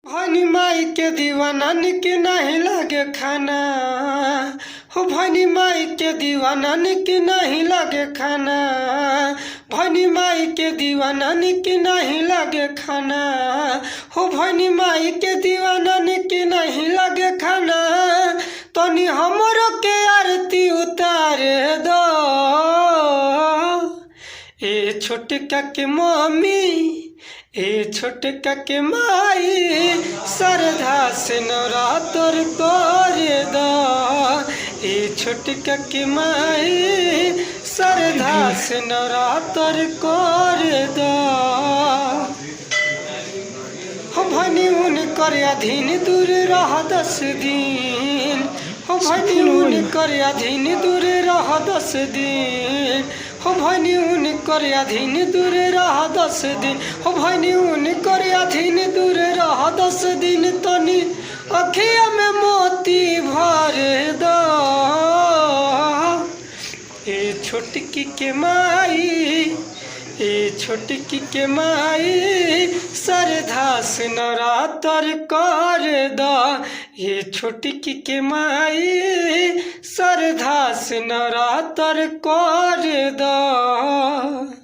भनी माई के दीवाना निक नहीं लगे खाना हो। भनी माई के दीवाना निक नहीं लगे खाना। भनी माई के दीवाना निक नहीं लगे खाना हो। भनी माई के दीवाना निक नहीं लगे खाना। तनी हमरो के आरती उतारे दो ए छोटका के मम्मी ए छोटका के माई श्रद्धा से नवरात्र कर दो। ए छोटका के माई श्रद्धा से नवरात्र कर दो। हो भनी उनकर अधीन दूर रह 10 दिन। हो भनी उनकर अधीन दूर रह 10 दिन। हो भनी उनकर अधीन दूर रह 10 दिन। हो भनी उनकर अधीन दूर रह 10 दिन। तनी अखिया में मोती भर दो ए छोटकी के माई ए छोटकी के माई श्रद्धा से नवरात्र कर दो। ये छोटकी के माई श्रद्धा से नवरात्र कर दो।